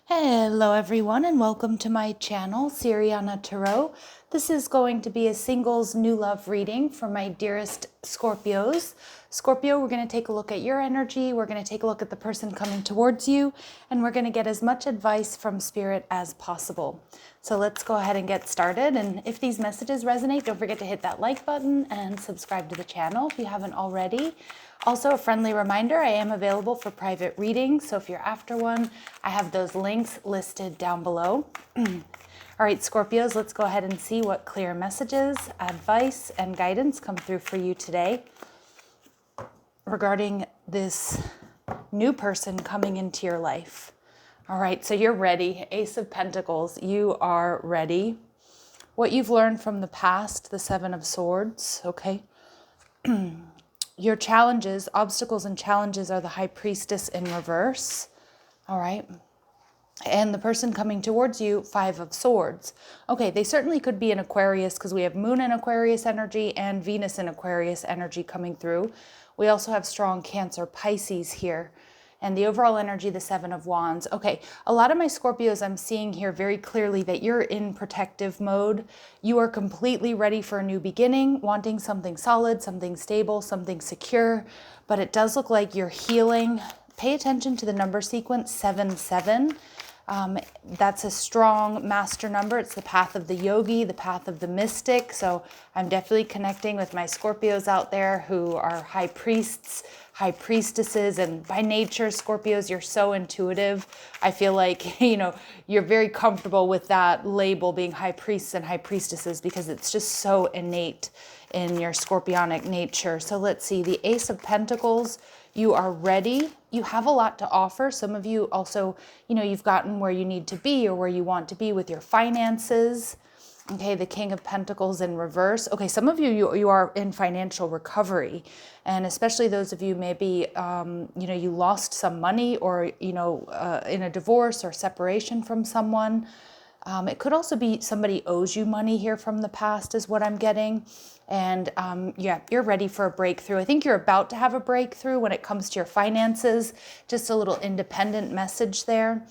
Hello everyone and welcome to my channel, Siriana Tarot. This is going to be a singles new love reading for my dearest Scorpios. Scorpio, we're going to take a look at your energy, we're going to take a look at the person coming towards you, and we're going to get as much advice from Spirit as possible. So let's go ahead and get started. And if these messages resonate, don't forget to hit that like button and subscribe to the channel if you haven't already. Also, a friendly reminder, I am available for private readings, so if you're after one, I have those links listed down below. All right, Scorpios, let's go ahead and see what clear messages, advice, and guidance come through for you today regarding this new person coming into your life. All right, so you're ready. Ace of Pentacles, you are ready. What you've learned from the past, the Seven of Swords, okay? Your challenges, obstacles and challenges are the High Priestess in reverse, all right? And the person coming towards you, Five of Swords. Okay, they certainly could be in Aquarius because we have Moon in Aquarius energy and Venus in Aquarius energy coming through. We also have strong Cancer, Pisces here. And the overall energy, the Seven of Wands. Okay, a lot of my Scorpios, I'm seeing here very clearly that you're in protective mode. You are completely ready for a new beginning, wanting something solid, something stable, something secure. But it does look like you're healing. Pay attention to the number sequence 7-7. That's a strong master number. It's the path of the yogi, the path of the mystic. So I'm definitely connecting with my Scorpios out there who are high priests, high priestesses, and by nature, Scorpios, you're so intuitive. I feel like, you're very comfortable with that label being high priests and high priestesses because it's just so innate in your scorpionic nature. So let's see, the Ace of Pentacles, you are ready. You have a lot to offer. Some of you also, you've gotten where you need to be or where you want to be with your finances. Okay, the King of Pentacles in reverse. Okay, some of you are in financial recovery, and especially those of you maybe, you lost some money or, in a divorce or separation from someone. It could also be somebody owes you money here from the past is what I'm getting. And you're ready for a breakthrough. I think you're about to have a breakthrough when it comes to your finances. Just a little independent message there.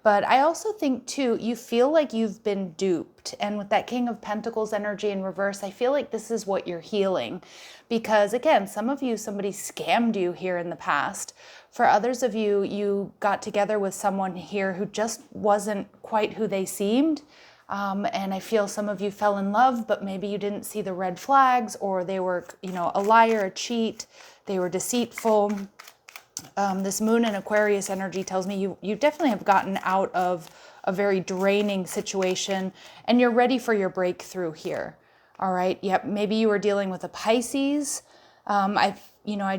But I also think, too, you feel like you've been duped. And with that King of Pentacles energy in reverse, I feel like this is what you're healing. Because, again, some of you, somebody scammed you here in the past. For others of you, you got together with someone here who just wasn't quite who they seemed. And I feel some of you fell in love, but maybe you didn't see the red flags, or they were, a liar, a cheat, they were deceitful. This Moon in Aquarius energy tells me you definitely have gotten out of a very draining situation and you're ready for your breakthrough here. All right. Yep. Maybe you were dealing with a Pisces. I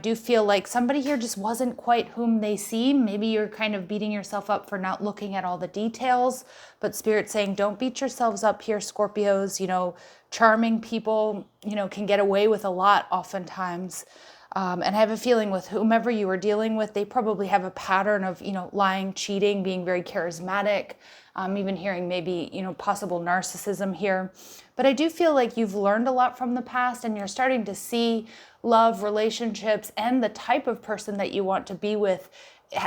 do feel like somebody here just wasn't quite whom they seem. Maybe you're kind of beating yourself up for not looking at all the details, but Spirit's saying, don't beat yourselves up here, Scorpios. Charming people, can get away with a lot oftentimes. And I have a feeling with whomever you were dealing with, they probably have a pattern of, lying, cheating, being very charismatic. Even hearing maybe, possible narcissism here. But I do feel like you've learned a lot from the past and you're starting to see love, relationships, and the type of person that you want to be with.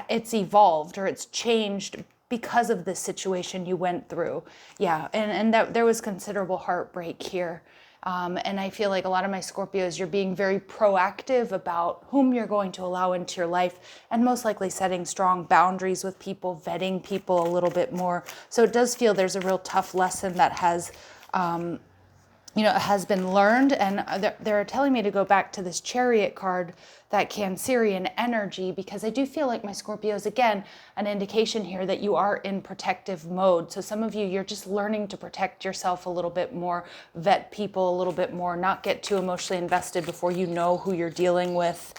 It's evolved or it's changed because of this situation you went through. Yeah, and that there was considerable heartbreak here. And I feel like a lot of my Scorpios, you're being very proactive about whom you're going to allow into your life and most likely setting strong boundaries with people, vetting people a little bit more. So it does feel there's a real tough lesson that has, has been learned. And they're telling me to go back to this Chariot card, that Cancerian energy, because I do feel like my Scorpios, again, an indication here that you are in protective mode. So some of you, you're just learning to protect yourself a little bit more, vet people a little bit more, not get too emotionally invested before you know who you're dealing with.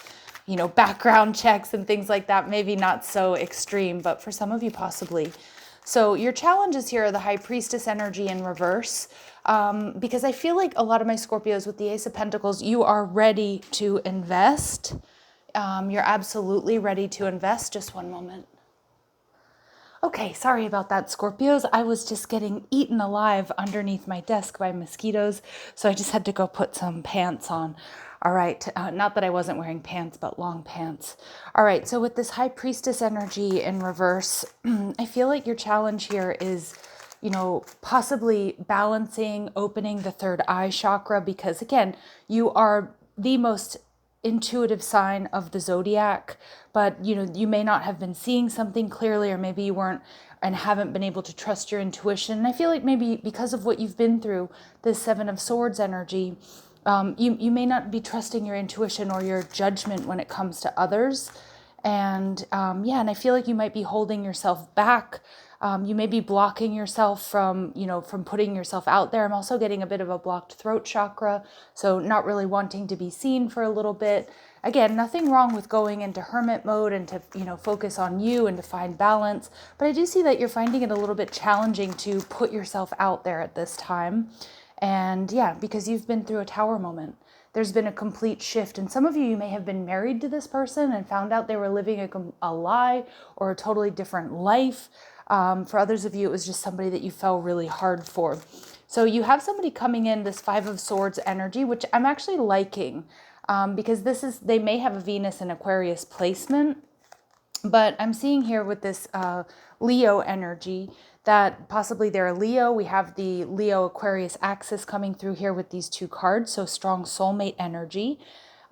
Background checks and things like that, maybe not so extreme, but for some of you possibly. So your challenges here are the High Priestess energy in reverse, because I feel like a lot of my Scorpios with the Ace of Pentacles, you are ready to invest. You're absolutely ready to invest. Just one moment. Okay, sorry about that, Scorpios. I was just getting eaten alive underneath my desk by mosquitoes, so I just had to go put some pants on. All right, not that I wasn't wearing pants, but long pants. All right, so with this High Priestess energy in reverse, I feel like your challenge here is, possibly balancing, opening the third eye chakra, because again, you are the most intuitive sign of the zodiac, but you may not have been seeing something clearly, or maybe you weren't and haven't been able to trust your intuition. And I feel like maybe because of what you've been through, this Seven of Swords energy, you may not be trusting your intuition or your judgment when it comes to others. And and I feel like you might be holding yourself back. You may be blocking yourself from putting yourself out there. I'm also getting a bit of a blocked throat chakra, so not really wanting to be seen for a little bit. Again, nothing wrong with going into hermit mode and to, focus on you and to find balance. But I do see that you're finding it a little bit challenging to put yourself out there at this time. And because you've been through a tower moment. There's been a complete shift. And some of you may have been married to this person and found out they were living a lie or a totally different life. For others of you, it was just somebody that you fell really hard for. So you have somebody coming in, this Five of Swords energy, which I'm actually liking, because they may have a Venus and Aquarius placement. But I'm seeing here with this Leo energy that possibly they're a Leo. We have the Leo Aquarius axis coming through here with these two cards, so strong soulmate energy.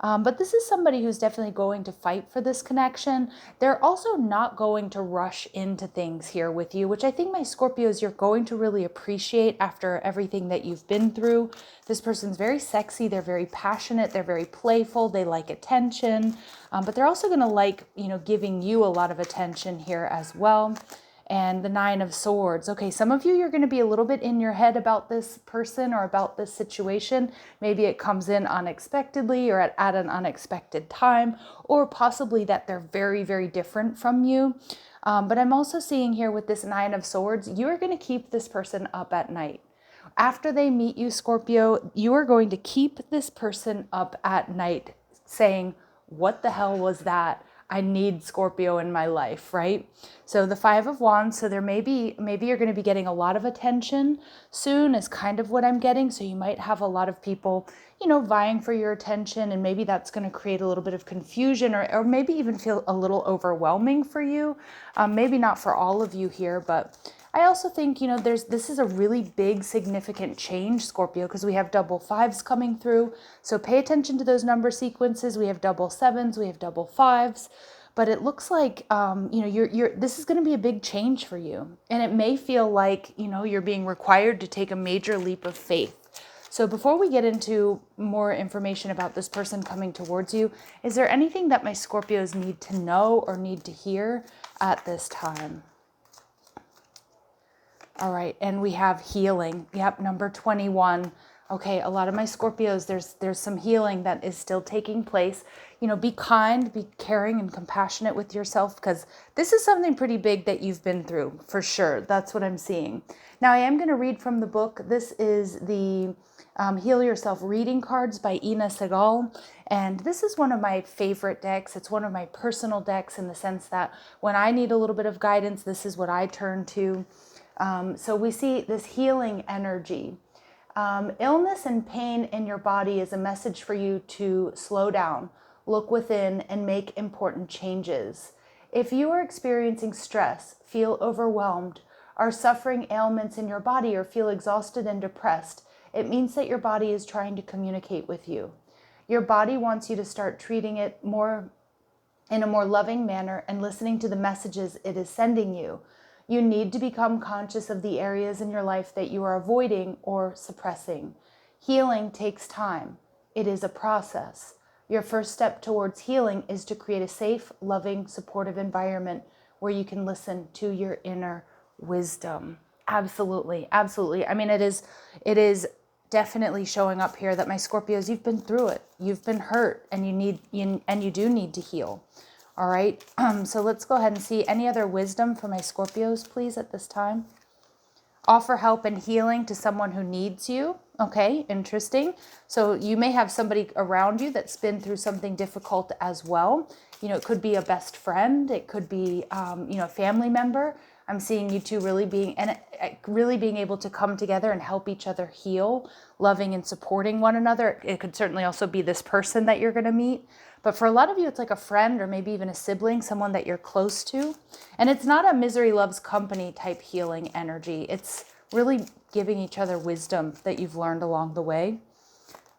But this is somebody who's definitely going to fight for this connection. They're also not going to rush into things here with you, which I think, my Scorpios, you're going to really appreciate after everything that you've been through. This person's very sexy. They're very passionate. They're very playful. They like attention, but they're also going to like, giving you a lot of attention here as well. And the Nine of Swords. Okay, some of you, you're going to be a little bit in your head about this person or about this situation. Maybe it comes in unexpectedly or at an unexpected time, or possibly that they're very, very different from you. But I'm also seeing here with this Nine of Swords, you are going to keep this person up at night. After they meet you, Scorpio, you are going to keep this person up at night saying, what the hell was that? I need Scorpio in my life, right? So the Five of Wands, so maybe you're going to be getting a lot of attention soon is kind of what I'm getting. So you might have a lot of people, vying for your attention, and maybe that's going to create a little bit of confusion or maybe even feel a little overwhelming for you. Maybe not for all of you here, but I also think, this is a really big, significant change, Scorpio, because we have double fives coming through. So pay attention to those number sequences. We have double sevens, we have double fives, but it looks like, this is going to be a big change for you. And it may feel like, you're being required to take a major leap of faith. So before we get into more information about this person coming towards you, is there anything that my Scorpios need to know or need to hear at this time? All right, and we have healing. Yep, number 21. Okay, a lot of my Scorpios, there's some healing that is still taking place. Be kind, be caring and compassionate with yourself, because this is something pretty big that you've been through, for sure. That's what I'm seeing. Now, I am going to read from the book. This is the Heal Yourself reading cards by Ina Segal. And this is one of my favorite decks. It's one of my personal decks in the sense that when I need a little bit of guidance, this is what I turn to. So we see this healing energy. Illness and pain in your body is a message for you to slow down, look within, and make important changes. If you are experiencing stress, feel overwhelmed, are suffering ailments in your body, or feel exhausted and depressed, it means that your body is trying to communicate with you. Your body wants you to start treating it in a more loving manner and listening to the messages it is sending you. You need to become conscious of the areas in your life that you are avoiding or suppressing. Healing takes time. It is a process. Your first step towards healing is to create a safe, loving, supportive environment where you can listen to your inner wisdom. Absolutely, absolutely. I mean, it is definitely showing up here that my Scorpios, you've been through it. You've been hurt, and you do need to heal. All right, so let's go ahead and see any other wisdom for my Scorpios, please, at this time. Offer help and healing to someone who needs you. Okay, interesting. So you may have somebody around you that's been through something difficult as well. It could be a best friend. It could be, a family member. I'm seeing you two really being able to come together and help each other heal, loving and supporting one another. It could certainly also be this person that you're going to meet. But for a lot of you, it's like a friend or maybe even a sibling, someone that you're close to. And it's not a misery loves company type healing energy. It's really giving each other wisdom that you've learned along the way.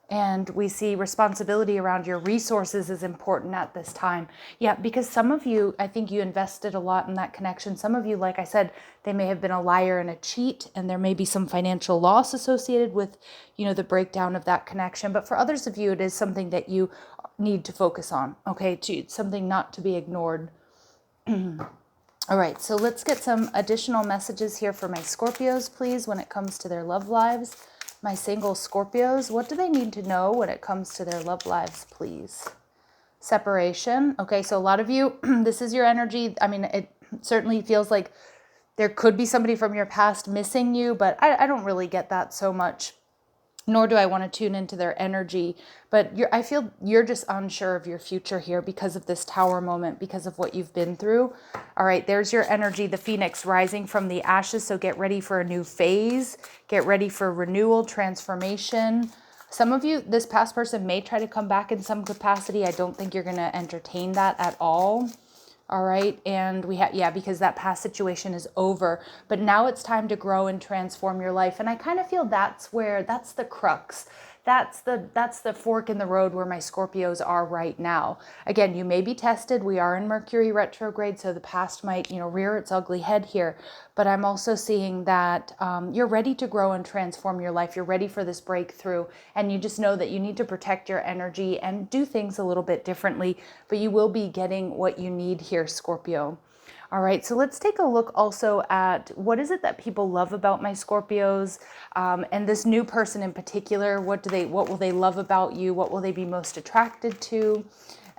And we see responsibility around your resources is important at this time. Yeah, because some of you, I think you invested a lot in that connection. Some of you, like I said, they may have been a liar and a cheat, and there may be some financial loss associated with, the breakdown of that connection. But for others of you, it is something that you need to focus on, okay? Something not to be ignored. All right, so let's get some additional messages here for my Scorpios, please, when it comes to their love lives. My single Scorpios, what do they need to know when it comes to their love lives, please? Separation. Okay, so a lot of you, this is your energy. I mean, it certainly feels like there could be somebody from your past missing you, but I don't really get that so much, nor do I want to tune into their energy. But I feel you're just unsure of your future here because of this Tower moment, because of what you've been through. All right, there's your energy, the Phoenix rising from the ashes. So get ready for a new phase. Get ready for renewal, transformation. Some of you, this past person may try to come back in some capacity. I don't think you're going to entertain that at all. All right. And we have, because that past situation is over, but now it's time to grow and transform your life. And I kind of feel that's the crux. That's the fork in the road where my Scorpios are right now. Again, you may be tested. We are in Mercury retrograde, so the past might, rear its ugly head here. But I'm also seeing that you're ready to grow and transform your life. You're ready for this breakthrough. And you just know that you need to protect your energy and do things a little bit differently. But you will be getting what you need here, Scorpio. All right, so let's take a look also at what is it that people love about my Scorpios, and this new person in particular. What will they love about you? What will they be most attracted to?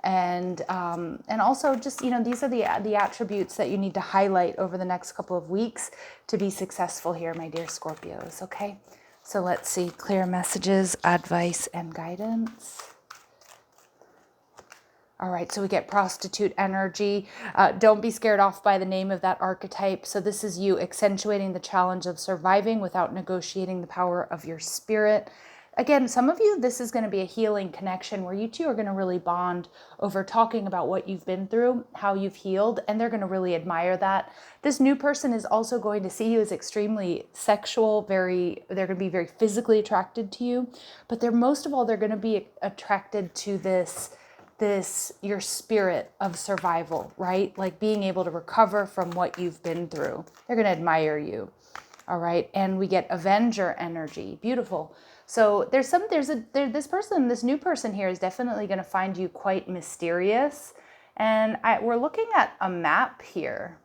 And also just, these are the attributes that you need to highlight over the next couple of weeks to be successful here, my dear Scorpios. Okay, so let's see, clear messages, advice, and guidance. All right, so we get prostitute energy. Don't be scared off by the name of that archetype. So this is you accentuating the challenge of surviving without negotiating the power of your spirit. Again, some of you, this is going to be a healing connection where you two are going to really bond over talking about what you've been through, how you've healed, and they're going to really admire that. This new person is also going to see you as extremely sexual, they're going to be very physically attracted to you, but most of all, they're going to be attracted to this your spirit of survival, right? Like being able to recover from what you've been through. They're going to admire you. All right. And we get Avenger energy. Beautiful. So this new person here is definitely going to find you quite mysterious. And we're looking at a map here.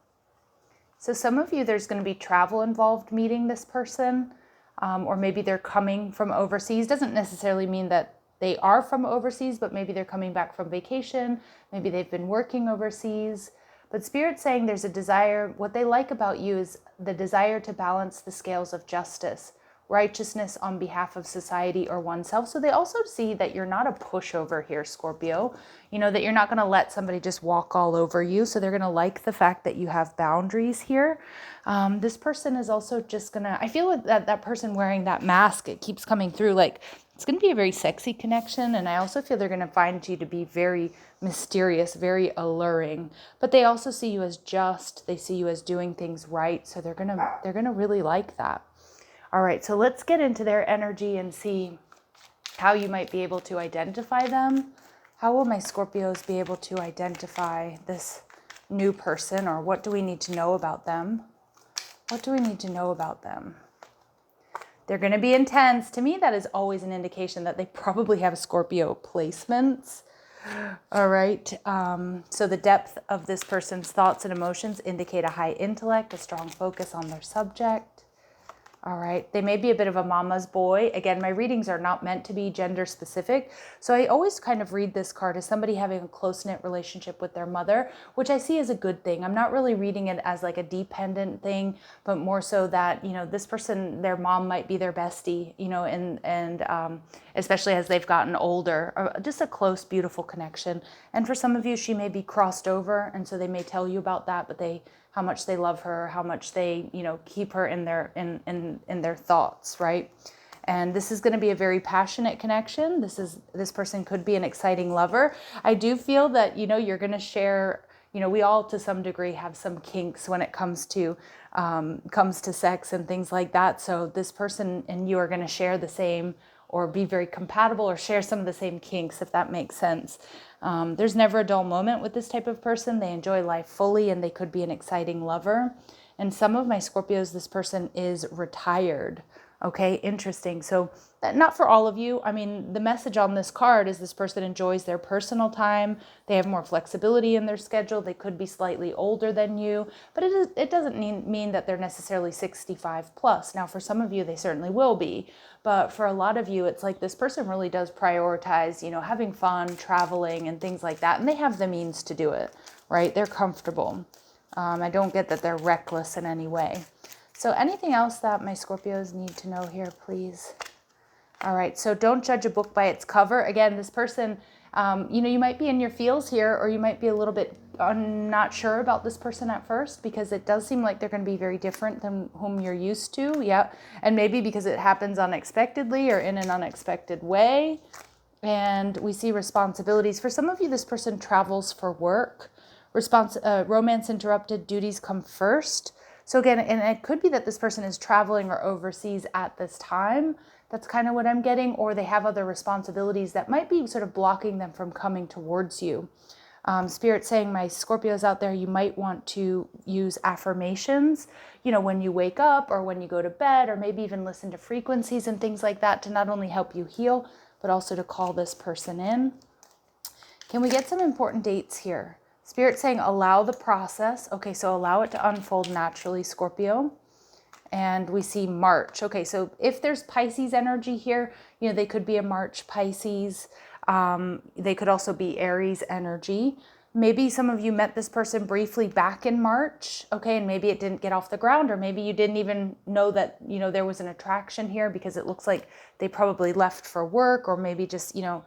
So some of you, there's going to be travel involved meeting this person, or maybe they're coming from overseas. Doesn't necessarily mean that they are from overseas, but maybe they're coming back from vacation. Maybe they've been working overseas. But Spirit's saying there's a desire. What they like about you is the desire to balance the scales of justice, righteousness on behalf of society or oneself. So they also see that you're not a pushover here, Scorpio. That you're not going to let somebody just walk all over you. So they're going to like the fact that you have boundaries here. This person is also just going to, I feel like that person wearing that mask, it keeps coming through like, it's going to be a very sexy connection, and I also feel they're going to find you to be very mysterious, very alluring. But they also see you as just. They see you as doing things right, so they're gonna really like that. All right, so let's get into their energy and see how you might be able to identify them. How will my Scorpios be able to identify this new person, or what do we need to know about them? What do we need to know about them? They're going to be intense. To me, that is always an indication that they probably have Scorpio placements. All right. So the depth of this person's thoughts and emotions indicate a high intellect, a strong focus on their subject. All right. They may be a bit of a mama's boy. Again, my readings are not meant to be gender specific. So I always kind of read this card as somebody having a close-knit relationship with their mother, which I see as a good thing. I'm not really reading it as like a dependent thing, but more so that, this person, their mom might be their bestie, and especially as they've gotten older, or just a close, beautiful connection. And for some of you, she may be crossed over. And so they may tell you about that, but they how much they love her, how much they, you know, keep her in their in their thoughts, right? And this is going to be a very passionate connection. This person could be an exciting lover. I do feel that, you know, you're going to share, you know, we all to some degree have some kinks when it comes to sex and things like that. So this person and you are going to share the same, or be very compatible, or share some of the same kinks, if that makes sense. There's never a dull moment with this type of person. They enjoy life fully, and they could be an exciting lover. And some of my Scorpios, this person is retired. Okay, interesting. So not for all of you. I mean, the message on this card is this person enjoys their personal time. They have more flexibility in their schedule. They could be slightly older than you, but it doesn't mean that they're necessarily 65 plus. Now, for some of you, they certainly will be. But for a lot of you, it's like this person really does prioritize, you know, having fun, traveling, and things like that. And they have the means to do it, right? They're comfortable. I don't get that they're reckless in any way. So anything else that my Scorpios need to know here, please? All right, so don't judge a book by its cover. Again, this person, you know, you might be in your feels here, or you might be a little bit not sure about this person at first, because it does seem like they're going to be very different than whom you're used to. Yeah, and maybe because it happens unexpectedly or in an unexpected way. And we see responsibilities. For some of you, this person travels for work. Romance interrupted, duties come first. So again, and it could be that this person is traveling or overseas at this time. That's kind of what I'm getting. Or they have other responsibilities that might be sort of blocking them from coming towards you. Spirit saying, my Scorpios out there, you might want to use affirmations, you know, when you wake up or when you go to bed, or maybe even listen to frequencies and things like that to not only help you heal, but also to call this person in. Can we get some important dates here? Spirit saying, allow the process. Okay, so allow it to unfold naturally, Scorpio. And we see March. Okay, so if there's Pisces energy here, you know, they could be a March Pisces. They could also be Aries energy. Maybe some of you met this person briefly back in March, okay, and maybe it didn't get off the ground, or maybe you didn't even know that, you know, there was an attraction here, because it looks like they probably left for work, or maybe just, you know,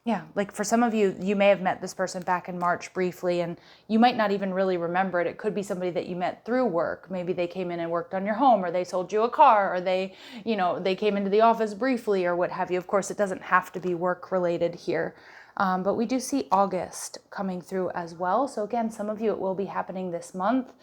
yeah, like for some of you, you may have met this person back in March briefly, and you might not even really remember it. It could be somebody that you met through work. Maybe they came in and worked on your home, or they sold you a car, or they, you know, they came into the office briefly, or what have you. Of course, it doesn't have to be work related here. But we do see August coming through as well. So again, some of you, it will be happening this month.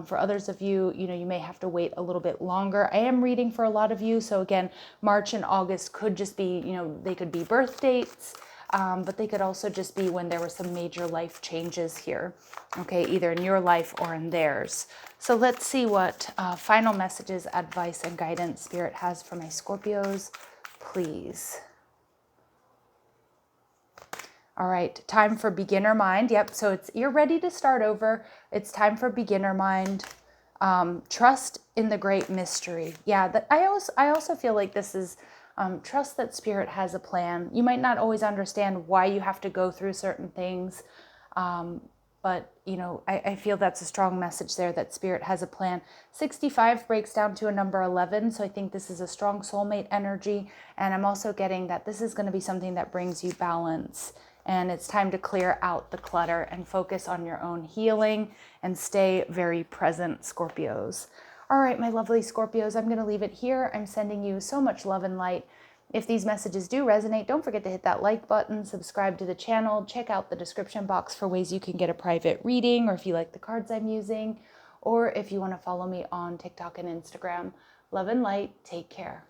For others of you, you know, you may have to wait a little bit longer. I am reading for a lot of you. So again, March and August could just be, you know, they could be birth dates, but they could also just be when there were some major life changes here. Okay, either in your life or in theirs. So let's see what final messages, advice, and guidance Spirit has for my Scorpios, please. All right, time for beginner mind. Yep, so you're ready to start over. It's time for beginner mind. Trust in the great mystery. Yeah, I also feel like this is trust that Spirit has a plan. You might not always understand why you have to go through certain things, but you know, I feel that's a strong message there, that Spirit has a plan. 65 breaks down to a number 11, so I think this is a strong soulmate energy, and I'm also getting that this is going to be something that brings you balance. And it's time to clear out the clutter and focus on your own healing and stay very present, Scorpios. All right, my lovely Scorpios, I'm going to leave it here. I'm sending you so much love and light. If these messages do resonate, don't forget to hit that like button, subscribe to the channel, check out the description box for ways you can get a private reading, or if you like the cards I'm using, or if you want to follow me on TikTok and Instagram. Love and light. Take care.